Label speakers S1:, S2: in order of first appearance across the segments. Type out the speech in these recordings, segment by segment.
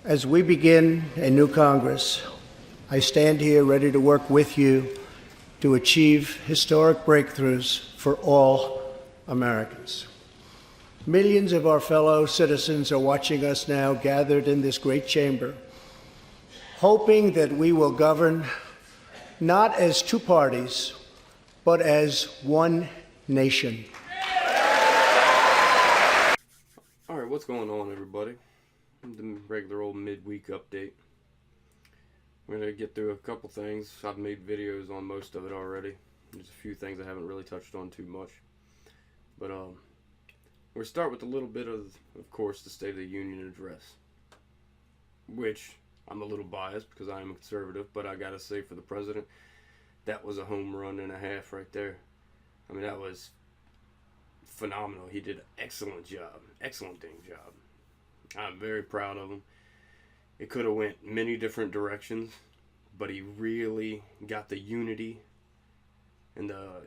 S1: As we begin a new Congress, I stand here ready to work with you to achieve historic breakthroughs for all Americans. Millions of our fellow citizens are watching us now gathered in this great chamber, hoping that we will govern not as two parties, but as one nation.
S2: All right, what's going on, everybody? The regular old midweek update. We're going to get through a couple things. I've made videos on most of it already. There's a few things I haven't really touched on too much. But we'll start with a little bit of course, the State of the Union address. Which, I'm a little biased because I am a conservative, but I gotta say for the president, that was a home run and a half right there. I mean, that was phenomenal. He did an excellent job. Excellent dang job. I'm very proud of him. It could have went many different directions, but he really got the unity and the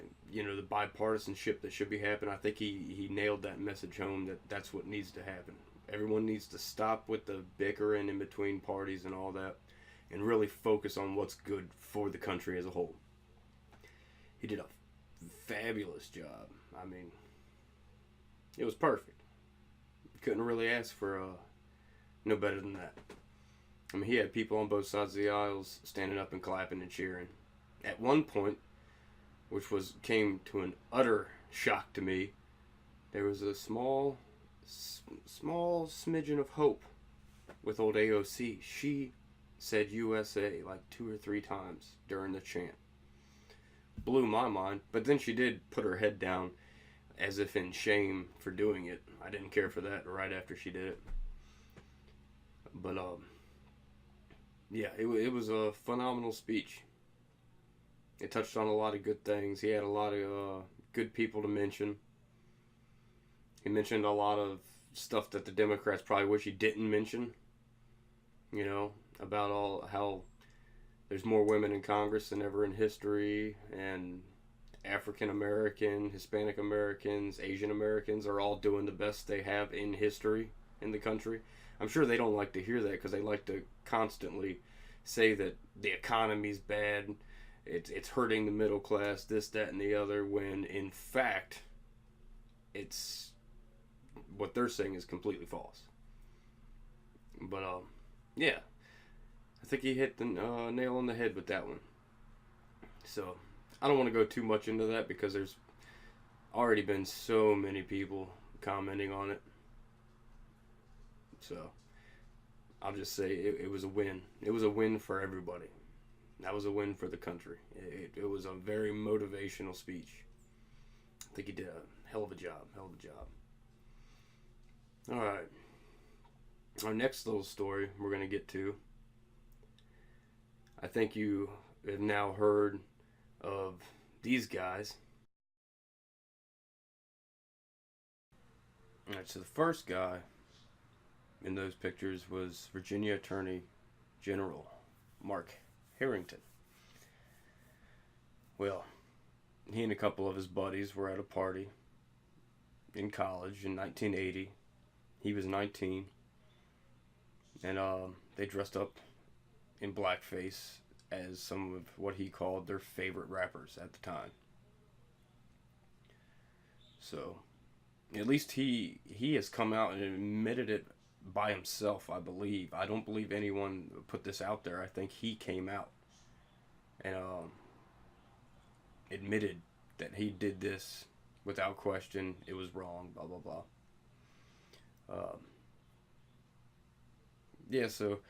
S2: bipartisanship that should be happening. I think he nailed that message home that that's what needs to happen. Everyone needs to stop with the bickering in between parties and all that and really focus on what's good for the country as a whole. He did a fabulous job. I mean, it was perfect. Couldn't really ask for no better than that. I mean, he had people on both sides of the aisles standing up and clapping and cheering. At one point, which came to an utter shock to me, there was a small smidgen of hope with old AOC. She said USA like 2 or 3 times during the chant. Blew my mind, but then she did put her head down as if in shame for doing it. I didn't care for that right after she did it. But yeah, it was a phenomenal speech. It touched on a lot of good things. He had a lot of good people to mention. He mentioned a lot of stuff that the Democrats probably wish he didn't mention. You know, about how there's more women in Congress than ever in history, and African American, Hispanic Americans, Asian Americans are all doing the best they have in history in the country. I'm sure they don't like to hear that because they like to constantly say that the economy's bad, it's hurting the middle class, this, that, and the other, when in fact, it's what they're saying is completely false. But yeah, I think he hit the nail on the head with that one. So I don't want to go too much into that because there's already been so many people commenting on it. So I'll just say it was a win. It was a win for everybody. That was a win for the country. It was a very motivational speech. I think he did a hell of a job. All right. Our next little story we're going to get to. I think you have now heard of these guys. Alright, so the first guy in those pictures was Virginia Attorney General Mark Harrington. Well, he and a couple of his buddies were at a party in college in 1980. He was 19. And they dressed up in blackface as some of what he called their favorite rappers at the time. So, at least he has come out and admitted it by himself, I believe. I don't believe anyone put this out there. I think he came out and admitted that he did this without question. It was wrong, blah, blah, blah. Yeah, so,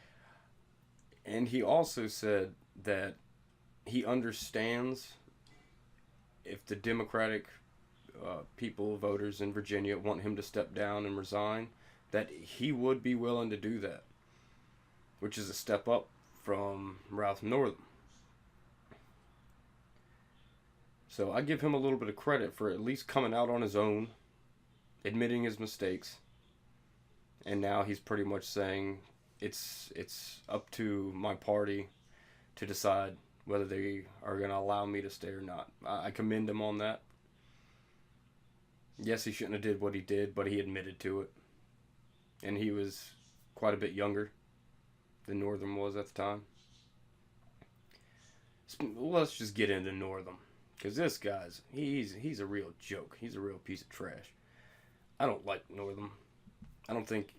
S2: and he also said that he understands if the Democratic voters in Virginia want him to step down and resign, that he would be willing to do that, which is a step up from Ralph Northam. So I give him a little bit of credit for at least coming out on his own, admitting his mistakes, and now he's pretty much saying it's up to my party to decide whether they are going to allow me to stay or not. I commend him on that. Yes, he shouldn't have did what he did, but he admitted to it. And he was quite a bit younger than Northam was at the time. Let's just get into Northam, because this guy's he's a real joke. He's a real piece of trash. I don't like Northam. I don't think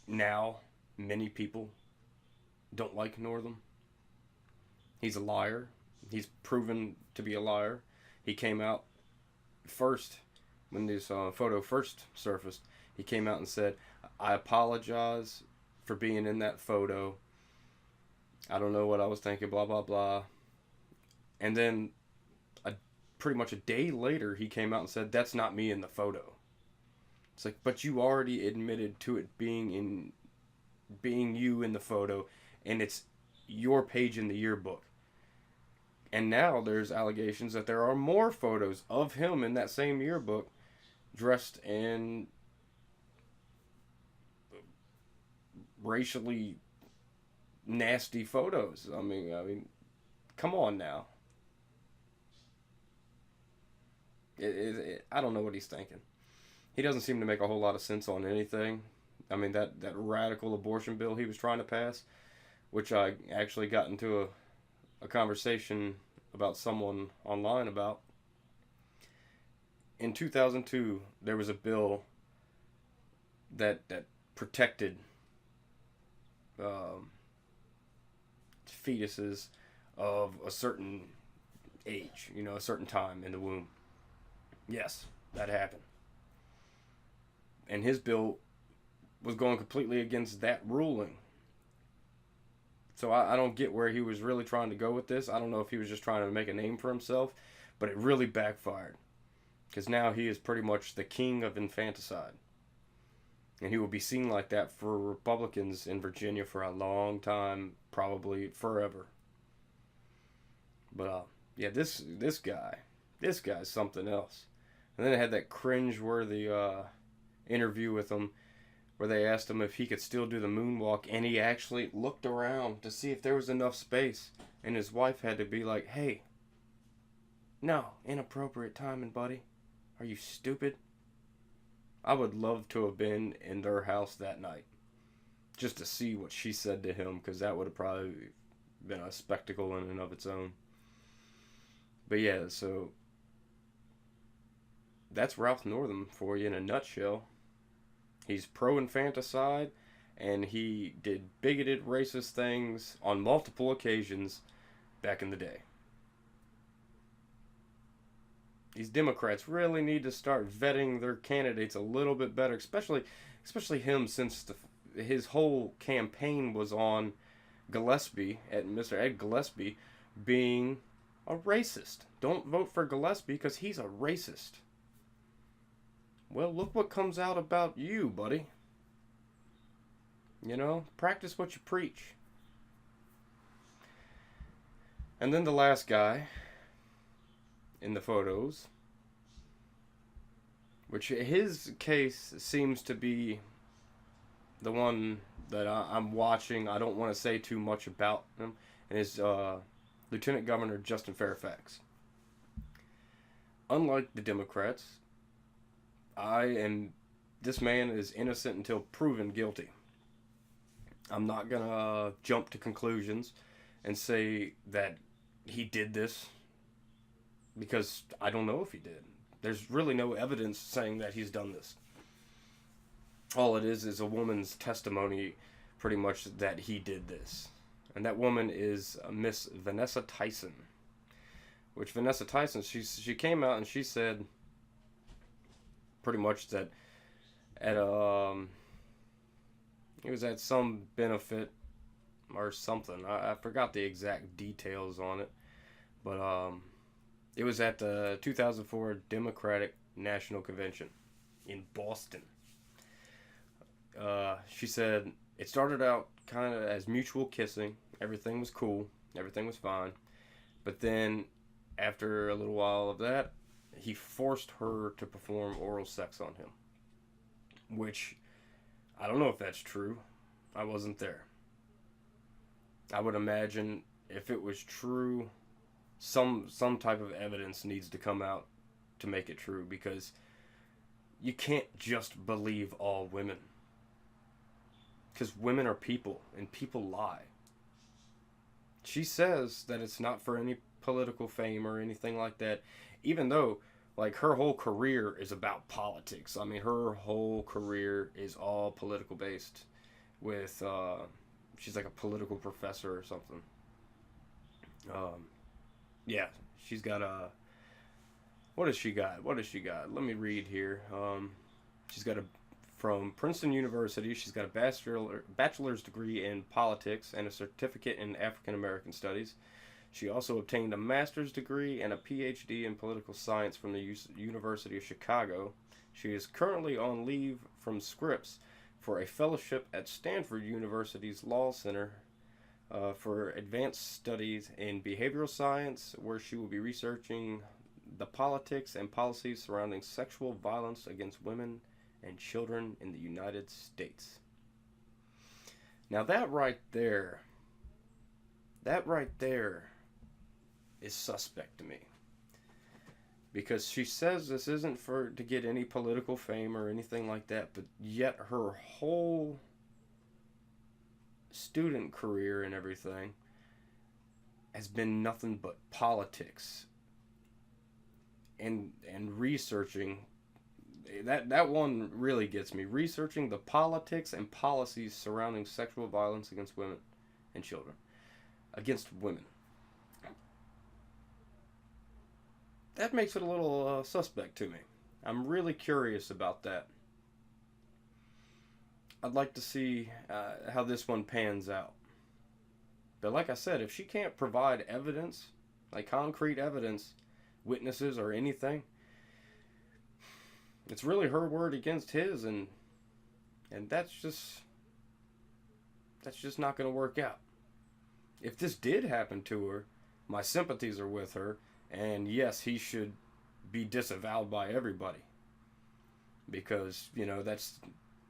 S2: now many people don't like Northam. He's a liar. He's proven to be a liar. He came out first when this photo first surfaced. He came out and said, "I apologize for being in that photo. I don't know what I was thinking, blah, blah, blah." And then pretty much a day later, he came out and said, "That's not me in the photo." It's like, but you already admitted to it being you in the photo, and it's your page in the yearbook. And now there's allegations that there are more photos of him in that same yearbook dressed in racially nasty photos. I mean, come on now. I don't know what he's thinking. He doesn't seem to make a whole lot of sense on anything. I mean, that radical abortion bill he was trying to pass, which I actually got into a conversation about someone online about. In 2002, there was a bill that protected fetuses of a certain age, a certain time in the womb. Yes, that happened. And his bill was going completely against that ruling. So I don't get where he was really trying to go with this. I don't know if he was just trying to make a name for himself, but it really backfired. Because now he is pretty much the king of infanticide. And he will be seen like that for Republicans in Virginia for a long time, probably forever. But yeah, this guy's something else. And then I had that cringe-worthy interview with him where they asked him if he could still do the moonwalk, and he actually looked around to see if there was enough space, and his wife had to be like, "Hey, no, inappropriate timing, buddy. Are you stupid?" I would love to have been in their house that night just to see what she said to him, because that would have probably been a spectacle in and of its own. But yeah, so that's Ralph Northam for you in a nutshell. He's pro-infanticide, and he did bigoted, racist things on multiple occasions back in the day. These Democrats really need to start vetting their candidates a little bit better, especially him, since his whole campaign was on Gillespie, at Mr. Ed Gillespie, being a racist. Don't vote for Gillespie because he's a racist. Well, look what comes out about you, buddy. Practice what you preach. And then the last guy in the photos, which his case seems to be the one that I'm watching. I don't want to say too much about him, and is Lieutenant Governor Justin Fairfax. Unlike the Democrats, this man is innocent until proven guilty. I'm not gonna jump to conclusions and say that he did this, because I don't know if he did. There's really no evidence saying that he's done this. All it is a woman's testimony, pretty much, that he did this. And that woman is Miss Vanessa Tyson. Which Vanessa Tyson, she came out and she said pretty much that it was at some benefit or something. I forgot the exact details on it, but it was at the 2004 Democratic National Convention in Boston. She said it started out kind of as mutual kissing. Everything was cool. Everything was fine. But then, after a little while of that, he forced her to perform oral sex on him. Which, I don't know if that's true. I wasn't there. I would imagine if it was true, some type of evidence needs to come out to make it true, because you can't just believe all women. Because women are people, and people lie. She says that it's not for any political fame or anything like that, even though, like, her whole career is about politics. I mean, her whole career is all political based. With, she's like a political professor or something. Yeah, she's got a. What has she got? Let me read here. She's got a from Princeton University. She's got a bachelor's degree in politics and a certificate in African American studies. She also obtained a master's degree and a PhD in political science from the University of Chicago. She is currently on leave from Scripps for a fellowship at Stanford University's Law Center for advanced studies in behavioral science, where she will be researching the politics and policies surrounding sexual violence against women and children in the United States. Now that right there is suspect to me. Because she says this isn't to get any political fame or anything like that, but yet her whole student career and everything has been nothing but politics and researching. That one really gets me. Researching the politics and policies surrounding sexual violence against women and children. Against women. That makes it a little suspect to me. I'm really curious about that. I'd like to see how this one pans out. But like I said, if she can't provide evidence, like concrete evidence, witnesses or anything, it's really her word against his, and that's just not going to work out. If this did happen to her, my sympathies are with her, and yes, he should be disavowed by everybody. Because, that's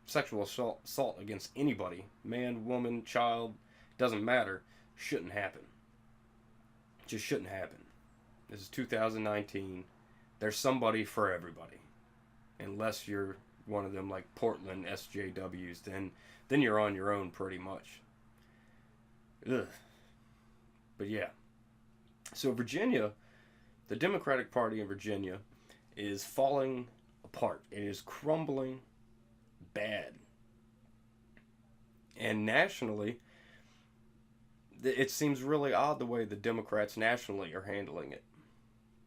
S2: sexual assault against anybody, man, woman, child, doesn't matter, shouldn't happen. Just shouldn't happen. This is 2019. There's somebody for everybody. Unless you're one of them like Portland SJWs, then you're on your own pretty much. Ugh. But yeah. So Virginia, the Democratic Party in Virginia is falling apart. It is crumbling bad. And nationally, it seems really odd the way the Democrats nationally are handling it.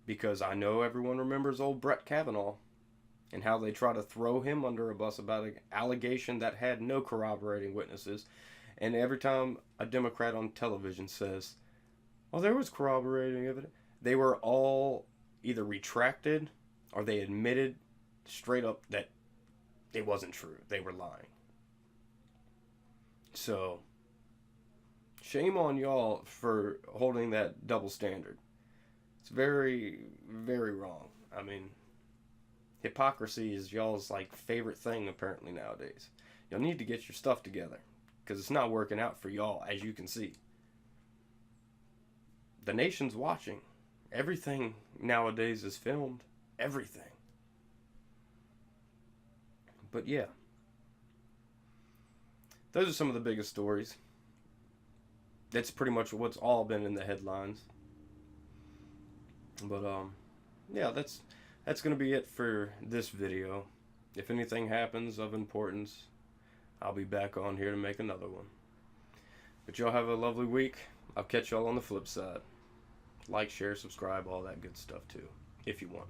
S2: Because I know everyone remembers old Brett Kavanaugh and how they try to throw him under a bus about an allegation that had no corroborating witnesses. And every time a Democrat on television says, "Oh, there was corroborating evidence," they were all either retracted or they admitted straight up that it wasn't true. They were lying. So, shame on y'all for holding that double standard. It's very, very wrong. I mean, hypocrisy is y'all's favorite thing apparently nowadays. Y'all need to get your stuff together, because it's not working out for y'all, as you can see. The nation's watching. Everything nowadays is filmed. Everything. But yeah. Those are some of the biggest stories. That's pretty much what's all been in the headlines. But yeah, that's going to be it for this video. If anything happens of importance, I'll be back on here to make another one. But y'all have a lovely week. I'll catch y'all on the flip side. Like, share, subscribe, all that good stuff too, if you want.